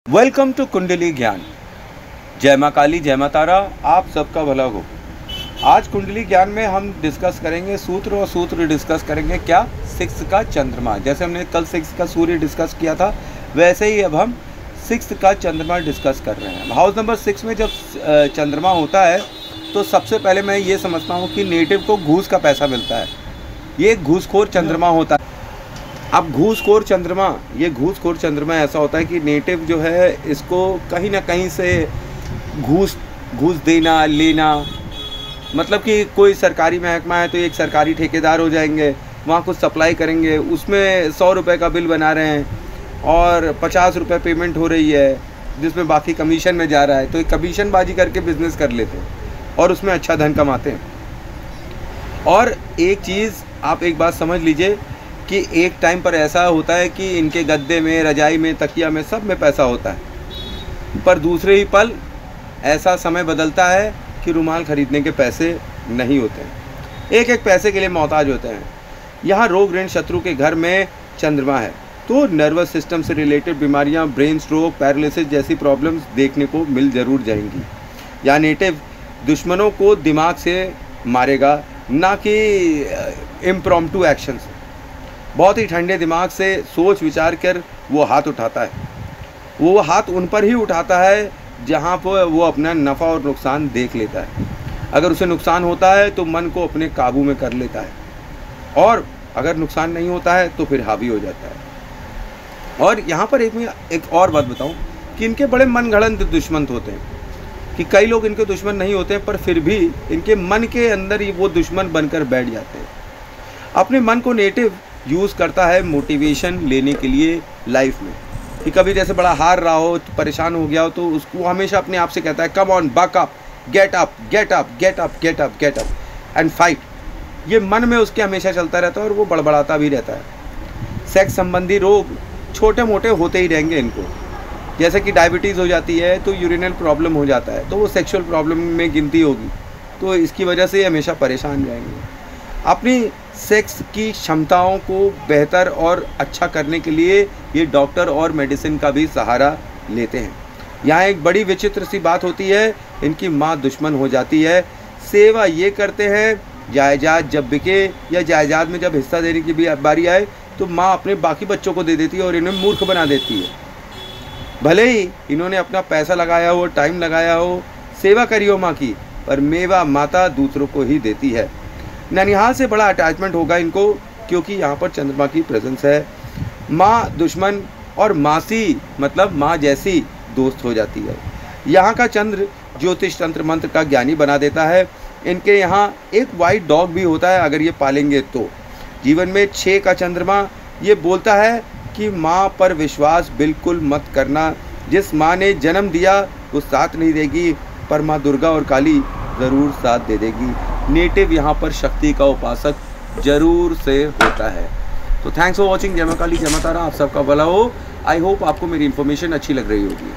Welcome to कुंडली ज्ञान। जय माँ काली, जय माँ तारा, आप सबका भला हो। आज कुंडली ज्ञान में हम डिस्कस करेंगे सूत्र, और सूत्र डिस्कस करेंगे क्या, 6 का चंद्रमा। जैसे हमने कल 6 का सूर्य डिस्कस किया था, वैसे ही अब हम 6 का चंद्रमा डिस्कस कर रहे हैं। हाउस नंबर 6 में जब चंद्रमा होता है तो सबसे पहले मैं ये समझता हूँ कि नेटिव को घूस का पैसा मिलता है। ये घूसखोर चंद्रमा होता है। अब घूसखोर चंद्रमा ऐसा होता है कि नेटिव जो है इसको कहीं ना कहीं से घूस देना लेना, मतलब कि कोई सरकारी महकमा है तो एक सरकारी ठेकेदार हो जाएंगे, वहाँ कुछ सप्लाई करेंगे, उसमें 100 रुपये का बिल बना रहे हैं और 50 रुपये पेमेंट हो रही है, जिसमें बाकी कमीशन में जा रहा है, तो एक कमीशनबाजी करके बिजनेस कर लेते हैं और उसमें अच्छा धन कमाते हैं। और एक चीज़ आप एक बात समझ लीजिए कि एक टाइम पर ऐसा होता है कि इनके गद्दे में, रजाई में, तकिया में, सब में पैसा होता है, पर दूसरे ही पल ऐसा समय बदलता है कि रुमाल खरीदने के पैसे नहीं होते हैं। एक एक पैसे के लिए मोहताज होते हैं। यहाँ रोग ऋण शत्रु के घर में चंद्रमा है तो नर्वस सिस्टम से रिलेटेड बीमारियाँ, ब्रेन स्ट्रोक, पैरालिसिस जैसी प्रॉब्लम्स देखने को मिल ज़रूर जाएंगी। यहाँ नेटिव दुश्मनों को दिमाग से मारेगा, ना कि इम्प्रॉम्प्टू एक्शन से। बहुत ही ठंडे दिमाग से सोच विचार कर वो हाथ उठाता है। वो हाथ उन पर ही उठाता है जहाँ पर वो अपना नफ़ा और नुकसान देख लेता है। अगर उसे नुकसान होता है तो मन को अपने काबू में कर लेता है, और अगर नुकसान नहीं होता है तो फिर हावी हो जाता है। और यहाँ पर एक और बात बताऊँ कि इनके बड़े मनगढ़ंत दुश्मन होते हैं, कि कई लोग इनके दुश्मन नहीं होते हैं पर फिर भी इनके मन के अंदर ही वो दुश्मन बनकर बैठ जाते हैं। अपने मन को नेटिव यूज़ करता है मोटिवेशन लेने के लिए लाइफ में, कि कभी जैसे बड़ा हार रहा हो, परेशान हो गया हो, तो उसको हमेशा अपने आप से कहता है come on, buck up, get up, get up, get up, get up, get up and fight. ये मन में उसके हमेशा चलता रहता है और वो बड़बड़ाता भी रहता है। सेक्स संबंधी रोग छोटे मोटे होते ही रहेंगे इनको, जैसे कि डायबिटीज़ हो जाती है तो यूरिनल प्रॉब्लम हो जाता है, तो वो सेक्सुअल प्रॉब्लम में गिनती होगी, तो इसकी वजह से हमेशा परेशान रहेंगे। अपनी सेक्स की क्षमताओं को बेहतर और अच्छा करने के लिए ये डॉक्टर और मेडिसिन का भी सहारा लेते हैं। यहाँ एक बड़ी विचित्र सी बात होती है, इनकी माँ दुश्मन हो जाती है। सेवा ये करते हैं, जायदाद जब बिके या जायदाद में जब हिस्सा देने की भी बारी आए तो माँ अपने बाकी बच्चों को दे देती है और इन्हें मूर्ख बना देती है। भले ही इन्होंने अपना पैसा लगाया हो, टाइम लगाया हो, सेवा करी हो माँ की, पर मेवा माता दूसरों को ही देती है। ननिहाल से बड़ा अटैचमेंट होगा इनको, क्योंकि यहाँ पर चंद्रमा की प्रेजेंस है। माँ दुश्मन और मासी मतलब माँ जैसी दोस्त हो जाती है। यहाँ का चंद्र ज्योतिष तंत्र मंत्र का ज्ञानी बना देता है। इनके यहाँ एक वाइट डॉग भी होता है अगर ये पालेंगे तो। जीवन में 6 का चंद्रमा ये बोलता है कि माँ पर विश्वास बिल्कुल मत करना। जिस माँ ने जन्म दिया वो साथ नहीं देगी, पर माँ दुर्गा और काली ज़रूर साथ दे देगी। नेटिव यहाँ पर शक्ति का उपासक जरूर से होता है। तो थैंक्स फॉर वॉचिंग। जय माँ काली, जय माँ तारा, आप सबका भला हो। आई होप आपको मेरी इन्फॉर्मेशन अच्छी लग रही होगी।